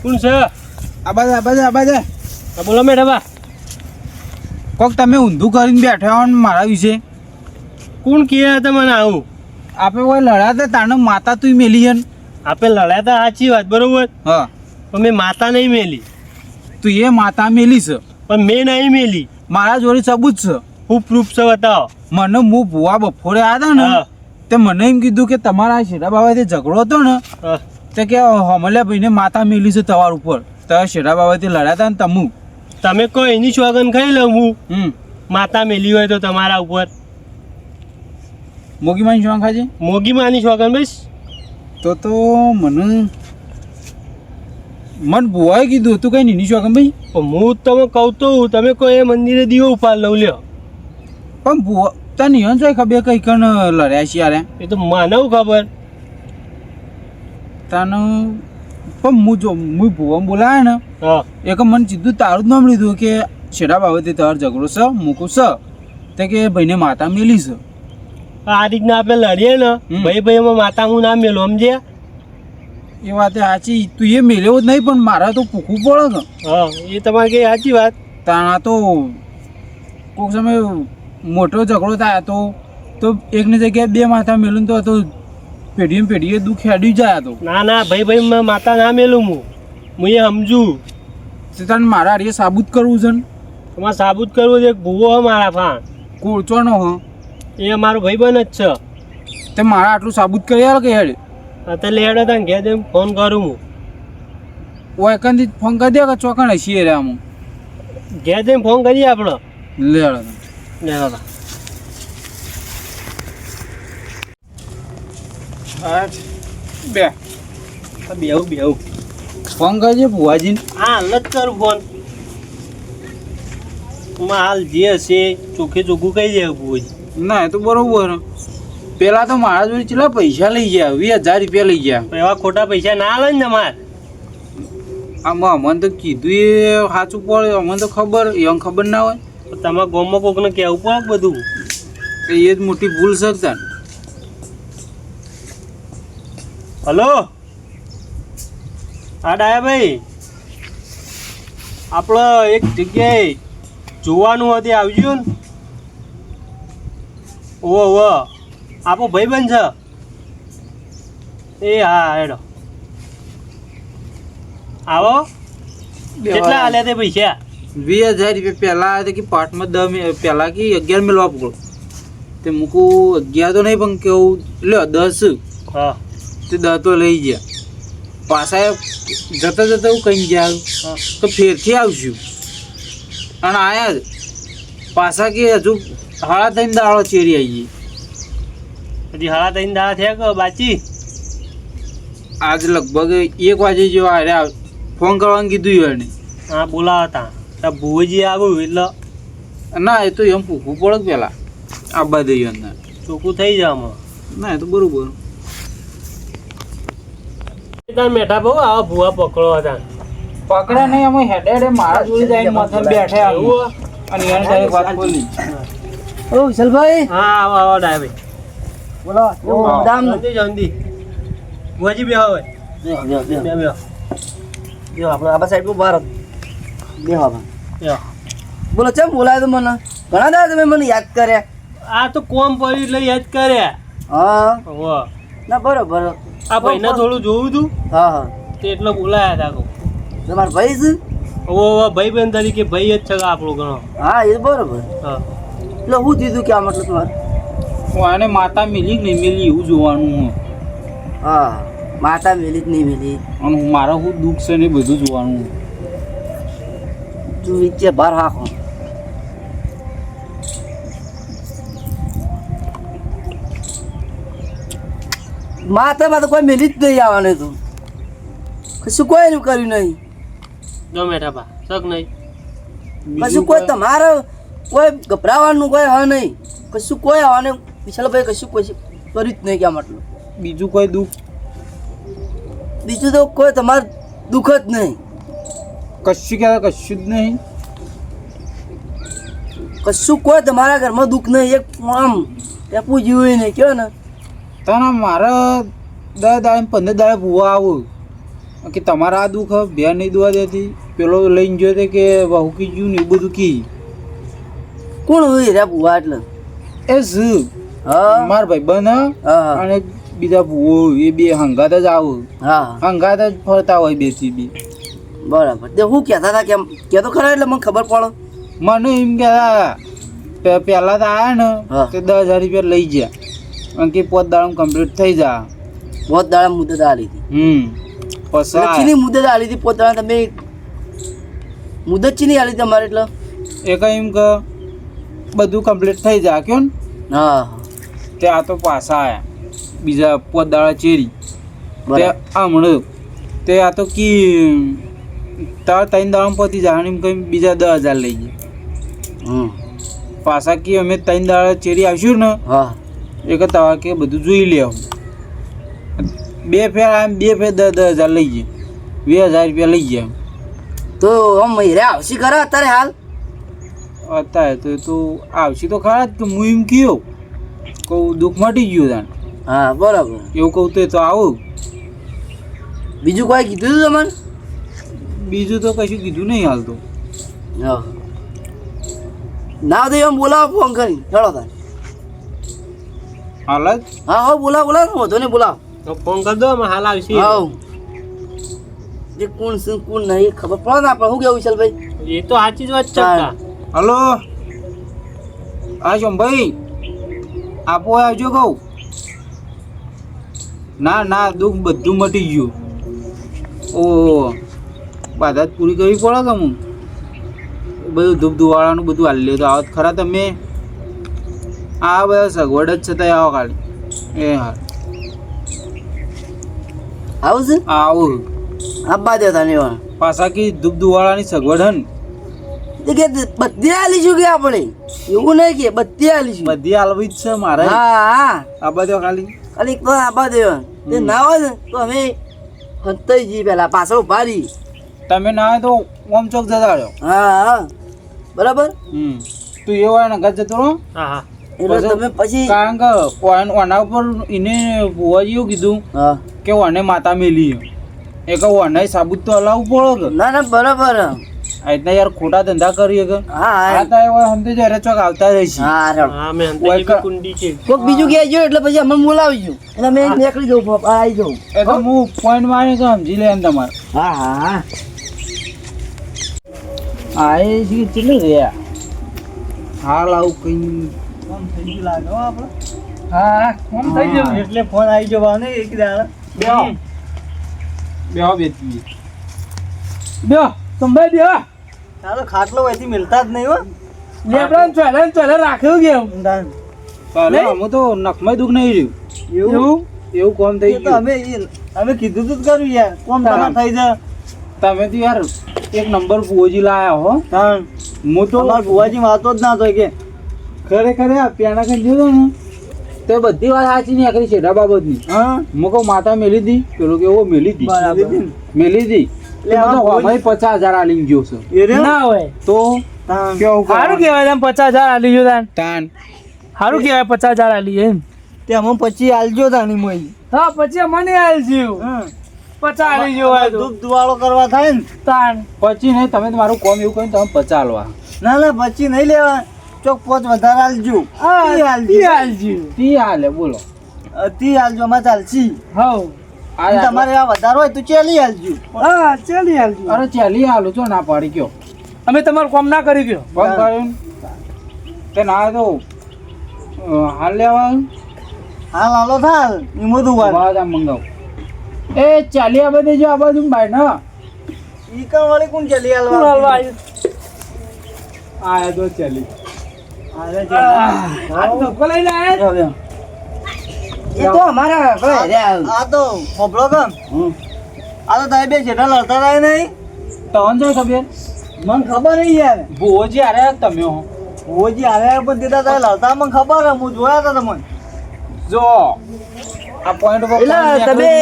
કોણ છે? આબાજે બોલો મેડમ. કોક તમે ઊંધું કરીને બેઠા હો ને મારા વિશે. કોણ કહે તમને આવું? આપણે કોઈ લડ્યા હતા તાણે માતા તું મેલી છે ને. આપણે લડ્યા હતા સાચી વાત બરોબર. હા પણ મેં માતા નહીં મેલી. તું એ માતા મેલી છે પણ મેં નહીં મેલી. મારા જોડે સબૂત છે. હું પ્રૂફ છે બતાવો. મને હું ભુવા બપોરે આવ્યા હતા ને તે મને એમ કીધું કે તમારા શેઠા બાબાથી ઝઘડો હતો ને તે કે હમલ્યા ભાઈને માતા મેલી છે તમારા ઉપર. તો શેઠા બાબાથી લડ્યા હતા ને તમે કોઈ એની સોગન ખાઈ લઉં હું માતા મેલી હોય તો તમારા ઉપર. મોગી માની શું ખાજે? મોગી માની સોગન બસ. તો મન ભુવાએ કીધું તું કઈ નીની સોગન ભાઈ. હું તમે કહું તો તમે કોઈ એ મંદિરે દીવો ઉપાડ લઉં લ્યો. પણ ભુવા તને ઈવન જોઈ ખબર કઈ કણ લડ્યા છે યાર? એ તો મને ખબર. તને પણ હું ભુવા બોલાય ને એક મને સીધું તારું જ નામ લીધું કે શેઠા બાબતે તાર ઝઘડો છે મૂકું છે તે કે ભાઈને માતા મેલી છે. આ રીતના આપણે લડીએ ને ભાઈ એમાં માતા હું ના મેલું સમજ્યા? એ વાત સાચી. તું એ મેલ્યો જ નહીં પણ મારા તો પૂખવું પડે ને. હા એ તમારે કઈ સાચી વાત. તાણા તો કોઈક સમય મોટો ઝઘડો થાય તો એકની જગ્યાએ બે માતા મેલું તો પેઢીએ દુઃખ હેડી જાય. તો ના ભાઈ માતા ના મેલું હું એ સમજુ. તને મારા હારે સાબુત કરવું છે ને? તમારે સાબુત કરવું છે. ભૂવો હે મારા ફાન કોળચોનો હ એ અમારો ભાઈબંધ જ છે. તે મારા આટલું સાબુત કરી આલ કે હેડ? અત્યારે લેડો તને ઘેર જઈને ફોન કરું હું. ઓયકનથી ફોન કરી દે કે ચોકણ હસીએ રે આમ ઘેર જઈને ફોન કરીએ આપણે. લેડો બે બેવું ફોન કરજે ભુવાજીને. હા હાલ જ કરું ફોન. હાલ જે હશે ચોખ્ખું કહી દે ભુવાજી. ના એ તો બરોબર. પેલા તો મારા જોડે કેટલા પૈસા લઈ ગયા? 20,000 રૂપિયા લઈ ગયા. એવા ખોટા પૈસા ના લે ને તમારે. આમાં અમને તો કીધું એ સાચું પડે. અમને તો ખબર એમ ખબર ના હોય. તમારા ગામમાં કોકને કહેવું પડે બધું. એ જ મોટી ભૂલ શકતા. હલો હા ડાયાભાઈ, આપણે એક જગ્યાએ જોવાનું હતું આવજો ને. ઓહો આપણો ભાઈબંધ છે. એ હા હેડો આવો. કેટલા હાલ્યા તે પૈસા? 20,000 રૂપિયા પહેલા આવ્યા હતા કે પાર્ટમાં 10 પહેલા કે 11 મેળવા પકડો તે મૂકું 11 તો નહીં પણ કેવું લે 10. હા તે 10 તો લઈ ગયા. પાછા જતા હું કઈ ગયા તો ફેરથી આવશું અને આયા પાછા કે હજુ 3.5 દાડો ચેરી આવી. હજી 3.5 દાડા થયા કે બાચી? આજ લગભગ 1 વાગે જેવા આવ્યા. ફોન કરવાનું કીધું એને. હા બોલાવતા ત્યાં ભુવજી આવ્યું એટલે ના એ તો એમ પૂછવું પડે પેલા આબા દઈએ અંદર ચોખ્ખું થઈ જાય આમાં. ના એ તો બરોબર. મેઠા બહુ આવા ભૂવા પકડો હતા. પકડે નહીં અમે હેડે મારા જોડે જઈને માથે બેઠે આવ્યું અને એને ડાયરેક્ટ વાત બોલી. ઓ વિશાલભાઈ. હા આવો ડાયાભાઈ બોલો. દામ જલ્દી ભુવાજી બે હોય. જો આપણે આબા સાઈડ પર બહાર બે હા બે. બોલો ચમ બોલાય તો મને ઘણા દાડા તમે મને યાદ કર્યા. આ તો કોમ પડ્યું એટલે યાદ કર્યા. હા વાહ ના બરોબર. આ ભાઈને થોડું જોયું તું હા હા તે એટલે બોલાયા હતા. તમારો ભાઈ છે? ઓ ભાઈબંધ તરીકે ભાઈ જ છે આપણો ઘણો. હા એ બરોબર. હા એટલે હું દીધું કે આ મતલબ તમારે આને માતા મિલી કે નહીં મિલી એવું જોવાનું. હા માતા મેલી જ નહીં મેલી અને મારા શું દુઃખ છે ને બધું જોવાનું. તું વિચે બહાર હાખો. માતામાં તો કોઈ મેલી જ નહીં આવવાનું. તું કશું કોઈ એનું કર્યું નહીં. જો મેઠા બા શક નહીં. કશું કોઈ તમારે કોઈ ગભરાવાનું કોઈ હ નહીં. કશું કોઈ આવવાનું વિશાલભાઈ કશું કોઈ કર્યું જ નહીં કે મતલબ. બીજું કોઈ દુઃખ? બીજું તો કોઈ તમારે દુઃખ જ નહીં. કશું કહેતા કશું જ નહીં. કશું કોઈ તમારા ઘરમાં દુઃખ નહીં. એક આમ ટેપું જીવું નહીં કયો ને તને મારે 10 દાડે 15 દાડે ભૂવા આવું કે તમારા આ દુઃખ બે નહીં દુવા દેતી પેલો લઈને ગયો તે કે હુકી ગયું ને એ બધું કી કોણ હોય રે બુવા એટલે એ શું હા માર ભાઈ બન હા અને બીજા ભૂવો એ બે હંગાત જ આવું હા હંગાત જ ફરતા હોય બે થી બે બરાબર તે હું કહેતા હતા કેમ કહેતો ખરા એટલે મને ખબર પડે મને એમ કે પહેલા તો આયા ને હા. તે 10,000 રૂપિયા લઈ ગયા અને કે 5 દાડા કમ્પ્લીટ થઈ જા બહુ દાડા મુદત આલી હતી પછી ચીની મુદત આલી હતી પોતાના તમે મુદત ચીની આલી તમારે એટલે એ કઈ એમ કે બધું કમ્પ્લીટ થઈ જા કયો ને હા તે આ તો પાછા આયા બીજા 5 દાડા ચેરી તે બરાબર હમણાં તે આ તો કી તાર 3 દાડા પતી જાય એમ કઈ બીજા 10,000 લઈ ગયા પાછા કે અમે 3 દાડા ચેરી આવશું ને હા એ કે તવા કે બધું જોઈ લે હું બે ફેર આમ બે ફેર 10,000 લઈ ગયા 20,000 રૂપિયા લઈ ગયા તો આમ હીરા આવશી ખરા અત્યારે હાલ અત્યારે તો તું આવશે તો ખરા જ કે હું એમ કયો કહું દુઃખ મટી ગયું તાણ હા બરાબર એવું કહું તો આવું બીજું કોઈ કીધું હતું તમને બીજું તો કશું કીધું નહીં હાલ તો હા ના તો એમ બોલાવો ફોન કરી ચલો તાર હાલ જ હા હા બોલાવો વધુ ને બોલાવો તો ફોન કરી દો અમે હાલ આવશે હા જે કોણ છે કોણ નહીં ખબર પડે ને આપણે શું કેવું વિશાલભાઈ એ તો સાચી જ વાત છે કાકા. હલો હા ભાઈ આપો આવજો કહું ના દુઃખ બધું મટી ગયું ઓ બાધા જ પૂરી કરવી પડે કે હું બધું ધૂપ ધુવાળાનું બધું હાલી લ્યો તો આવત ખરા તમે આ બધા સગવડ જ છતાં આવો ખાલી એ હા આવું છે આવું આબા દે તને પાછા કે ધૂપ ધુવાળાની સગવડ હન તે કે બધી આલીશું કે આપણે એવું નહીં કે બધી આલીશું બધી હાલવી જ છે મારે હા હા આ બધો ખાલી ખાલી એક આબા દેવા તે ના હોય ને તો અમે હંતાઈ જઈએ પેલા પાછળ ઉભા રહી તમે ના હોય તો ઓમ ચોક જતા રહ્યો હા હા બરાબર તું એવો હોય ને ઘર જતો રહો હા હા એટલે તમે પછી કારણ કે ઓના ઉપર એને ભુવાજીએ કીધું હા કે ઓને માતા મેલી એ કે ઓને સાબુત તો હલાવવું પડે કે ના ના બરાબર આ રીતના યાર ખોટા ધંધા કરીએ કે હા આ હા તો એવા સમજે જયારે ચોક આવતા રહીશ હા રેડો. હા મેં અંદાજી બી કુંડી છે કોક બીજું કહેજો એટલે પછી અમે બોલાવીશું એટલે અમે નીકળી જવું આવી જવું એ તો હું પોઈન્ટ મારી તો સમજી લે એમ તમારે હા હા હા આ એ છે કેટલું રે હાલ આવું કઈ ફોન થઈ ગયું લાગે હો આપણે હા કોણ થઈ ગયું એટલે ફોન આવી જવા ને એક દાડા બેહો બેહો બેઠી બેહો તમે બેહો તારો ખાટલો અહીંથી મિલતા જ નહીં હો લેબડા ચાલે રાખ્યું કેમ ચાલે અમે તો નખમાં દુઃખ નહીં રહ્યું એવું કોમ થઈ ગયું અમે કીધું તું જ કર્યું યાર કોમ તમારે થઈ જાય તમે તો યાર એક નંબર ભુવોજી લાયા હો હું તો ભુવાજી વાતો જ ના થાય કે ખરેખર પેણા કઈ જોયો ને તો બધી વાત સાચી નહીં આખરી છેડા બાબતની હા હું કહું માતા મેલી હતી પેલો કે એવો મેલી હતી બરાબર. મેલી હતી એટલે તો આમાં હમાઈ 50,000 આલી ગયો છે ના હોય તો કેવું સારું કહેવાય તમે 50,000 આલી ગયો તાન તાન સારું કહેવાય 50,000 આલી એમ તે અમે પછી આલજો તાની મોઈ હા પછી મને આલજો 50 આલી ગયો હોય તો દૂધ દુવાળો કરવા થાય ને તાન પછી નહીં તમે તમારું કોમ એવું કહ્યું તમે 50 આલવા ના ના પછી નહીં લેવા ચોક પોચ વધારે આલજો હા તી આલજો. તી આલજો તી હાલે બોલો તી આલજો માં ચાલશી હવ અને તમારે આ વધારે હોય તો ચેલી આલજો હા ચાલી આલજો અરે ચાલી હાલો છો ના પાડી ગયો અમે તમારું કામ ના કરી ગયો કોમ કર્યું તે ના તો હાલ લેવા હાલ હાલો થાલ એમ બધું વાર બાદ આમ મંગાવ એ ચાલી આ બધે જો આ બાજુ બાય ના ઈ કણ વાળી કોણ ચેલી શું આલવા હાલવા આવ્યું? આ તો ચાલી અરે આ ધોકો લઈને આયા? એ તો અમારા પેલા રે આ તો હોબળો કમ આ તો તારી બે જેઠા લડતા થાય નહીં તવન જો ખબર મને ખબર નહીં યાર ભુવોજી આરે તમે હો ઓજી હારે પણ દીધા તારે લડતા મને ખબર હે હું જોયા હતા તમને જો આ પોઈન્ટ ઉપર એટલે તમે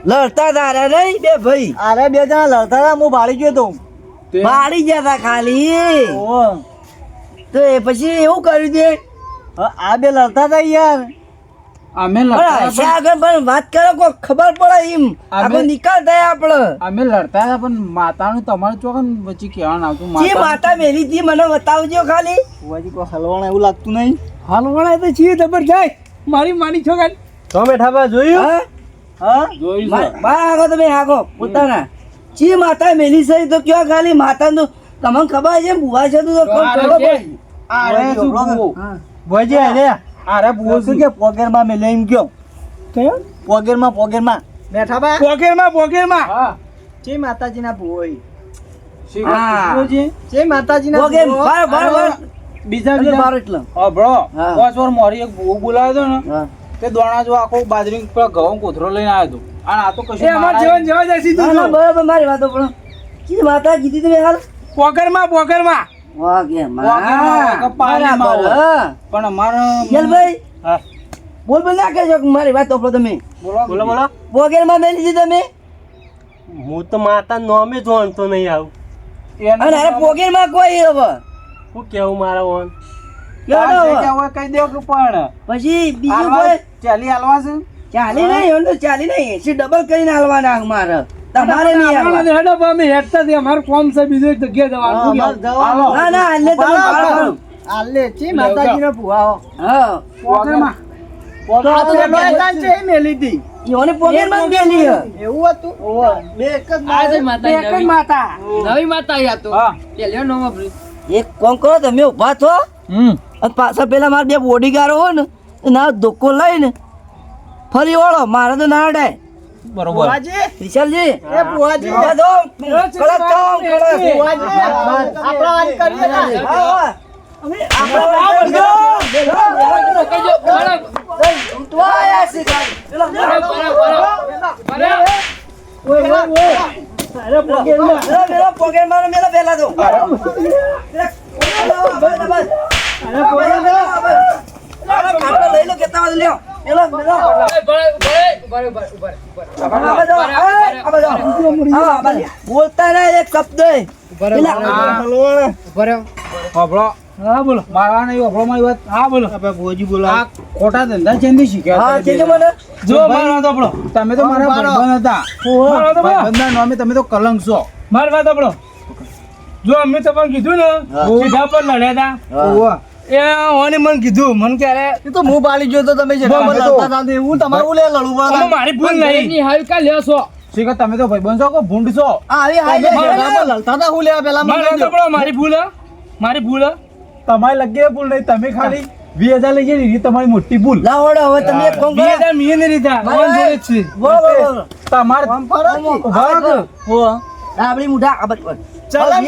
લડતા તારા નહીં બે ભાઈ આરે બે જણા લડતા હતા હું ભાળી ગયો તો મારી ગયા તા ખાલી ઓહો. તો એ પછી એવું કર્યું તે હવે આ બે લડતા હતા યાર અમે પણ લડતા હશે આગળ પણ વાત કરો કોઈ ખબર પડે એમ આગળ નિકાલ થાય આપણે અમે લડતા હતા પણ માતાનું તમારું ચોકન પછી કહેવાનું આવતું જે માતા મેલી હતી મને બતાવજો ખાલી કોઈ હલવાણા એવું લાગતું નહીં હલવાણા તો છીએ જબરજસ્ત મારી માની છો કાલ તો મેઠાબા જોયું હા હા જોયું છે. બાર આગો તમે આગો પોતાના જે માતા મેલી છે તો કયો ખાલી માતાનું તમને ખબર છે બુવા છે તો ખબર પડે. અરે શું બુઓ? હા. ભોજી અરે અરે બુઓ શું કે પોગેરમાં મેલે એમ કયો કયો પોગેરમાં બેઠા પોગેરમાં હા જે માતાજીના ભૂઈ શી હા. વાત છે? જે માતાજીના વગેરે ભૂવો. બાર બાર બાર બીજા એટલે બીજા બાર એટલે બરો હા. પાંચ વાર મારી એક બહુ બોલાવ્યો હતો ને હા તે દોણા જો આખો બાજરી પર ઘઉં કોથરો લઈને આવ્યો હતો અને આ તો કશું એ અમાર મારા- જીવન જવા જશે ના, ના, તું બરાબર મારી વાતો પણ જે માતા કીધી તમે હાલ પોગરમાં વાગેરમાં. વાગેરમાં, કે પાણીમાં બરાબર, હોય. હા. પણ અમારા યલભાઈ હા બોલ બોલ ના કહેજો કે મારી વાત સાંભળો તમે બોલો બોલો વગેરમાં મેલી દીધી તમે હું તો માતા નોમે જ વાંધતો નહીં આવું એને અને અરે પોકેટમાં કોઈ હવે શું કેવું મારા વન કેવડો તાર જે હવે? કહેવું હોય કહી દેવું કે પણ પછી બીજું હાલવા- કોઈ ચાલી હાલવા છે ચાલી નહીં એમ તો ચાલી નહીં 80 ડબલ કરીને હાલવાના મારે તમારે નહીં હાલવા. અમારું કોમ છે બીજું એક જગ્યાએ જવાનું હાલો. ના ના હાલે તમે બાળકો. આલે છે માતાજીનો ભૂવાઓ હા પોકેટમાં. આ તો તમે મેલી હતી ઈઓને પોકેટમાં જ મેલી હે. એવું હતું બે એક જ માતા નવી માતા યા તો હા. પેલ્યો નો વાપરી એક કોમ કરો તમે ઊભા થો હમ અને પાછા પેલા મારા બે બોડીગાર્ડ હોય ને એના ધોકો લઈને ફરી વળો મારે તો ના અડાય બરોબર વિશાલજી એ બુવાજી ઊભા થો. કડક થો, કડક. આપણા વાત કરીએ ને હા, હા. આપણા વાત કરીએ. ઉઠવા આયા છે ગાડી. પેલો પેલો પોકેટમાં મેલો પહેલા તો. ખાટલો લઈ લો કેતા વાગે લ્યો. મેલો, મેલો. આ બાજુ, આ બાજુ. હા, આ બાજુ. બોલતા ના એક શબ્દ પેલા હોભળો. હા બોલો મારવા નહીં હોભળો મારી વાત. હા બોલો ભોજી બોલો આ ખોટા ધંધા ચેન્દી શીખ્યા હા તમે છે બે. મને જો મારો તો આપણો તમે તો મારા ભાઈબંધ હતા મારો તો આપણો ભાઈબંધના નામે તમે તો કલંક છો. મારી વાત આપણો જો અમે તમને કીધું ને સીધા પર લડ્યા હતા ઓવા. એ ઓને મને કીધું મને ક્યારે એ તો હું બાળી ગયો તો તમે હું તમારું લે લડું અમે મારી ભૂલ નહીં હાલ કા લ્યો છો શીખો તમે તો ભાઈબંધ છો કે ભૂંડ છો આવી લડતા હતા હું લેવા પેલા મારી વાત આપણો મારી ભૂલ હે. મારી ભૂલ હે. તમારી લગી ભૂલ નહીં તમે ખાલી 20,000 લઈ ગઈ તમારી મોટી ભૂલ લાવડો હવે તમે એક કોમ કરો 2000 મીએ નહીં લીધા મારી ઓન જોડે જ છે બોલો બોલો તમારે આપણી મુઠા આ બટ ચલમ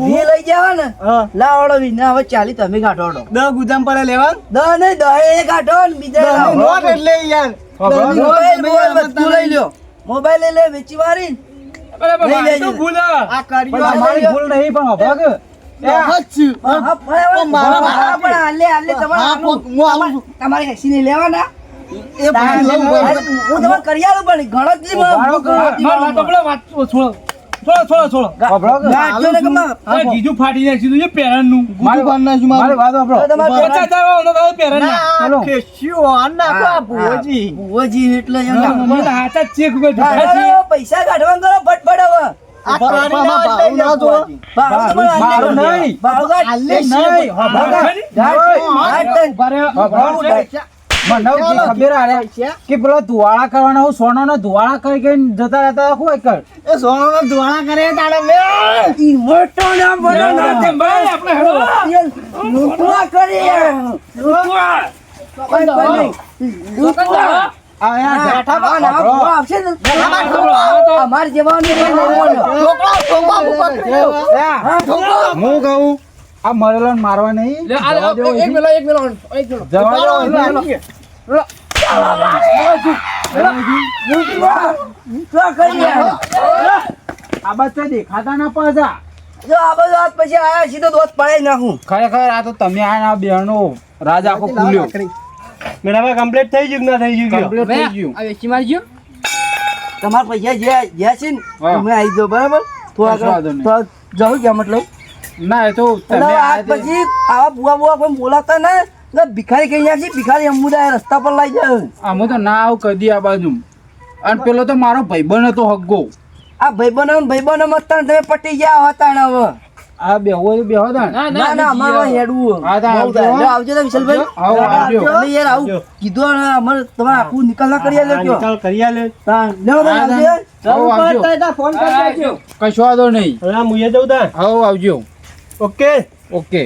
વી લઈ જાવ ને લાવડો વી ને હવે ચાલી તમે કાઢોડો 10 ગુદામ પડે લેવા 10 નહીં 10 એ કાઢો ને બીજા લાવો. એટલે યાર મોબાઈલ વસ્તુ લઈ લ્યો મોબાઈલ લઈ લે વેચી મારી અરે લઈ બાબા લેજો. તો ભૂલ હે. આ પણ કર્યો તમારી ભૂલ નહીં પણ હભા કે હા, પણ હાલે તમારે તમારે હેસી લેવાના હું તમારે કરી આલું પણ ગણતરી મારી વાત આપણો વાત છોડો છોડો આ ગીજુ ફાટી જાય સીધું છે પેરનનું મારી વાત સાંભળો. ઓછા જાવ નો તો પેરન ના ભુવોજી એટલે એમ ના. મને તો હાથ જ ચેક ઉપર ઢોળા છે. પૈસા કાઢવા કરો ફટફટ હવે મારું નહીં. નહીં મને ખબર આલે કે પેલો ધુવાળા કરવાના હું સોનાનો ધુવાળા કરી કરીને જતા રહેતા હોય કર મોટો ના બનો ના ના, ભાઈ, આપણે હેડો. લૂંટવા કરી અમારે જવાનું હું કહું આ મરેલો ને મારવા નહીં લે, આ, જવા દેવો એક અહીં. મિલો એક મિલો જવા દેવો અહીં. આ બાદ તો દેખાતા ના પાછા. જો આ બધું હાથ પછી આયા સીધો દોત પડાઈ નાખું ખરેખર આ તો તમે આ બહેનો રાજ આખો ખુલ્યો મેરા કમ્પ્લીટ થઈ ગયું કે ના થઈ ગયું કમ્પ્લીટ થઈ ગયું. આ વેચી મારજો તમારા પૈસા જ્યાં છે ને હા. તમે આવી જાઓ બરાબર કશો વાંધો નહીં. તો જાઉં ક્યાં મતલબ ના એ તો એટલે તમે આજ પછી આવા બુઆ બુઆ કોઈ બોલાતા ના એટલે ભિખારી કઈ જાય છે ભિખારી અમુદાય રસ્તા પર લઈ જાય આમાં તો ના આવ કદી આ બાજુ અને પેલો તો મારો ભાઈબંધ હતો હગ્ગો આ ભાઈબંધો મસ્તાન તમે પટી ગયા હતા ને હવે આ બેહો તા ના ના અમારો હેડવું હા, તા આવજો. આવજો ને વિશાલભાઈ આવો, આવજો. તમે યાર આવું કીધું ને અમારે તમારે આખું નિકાલ ના કરી આલ્યો કયો નિકાલ કરી આલે લેવો તો હા, આવજો આવો, આવજો. ફોન કરી દેજો કશો વાંધો નહીં હવે મુએ જઉં તા આવો આવજો ઓકે ઓકે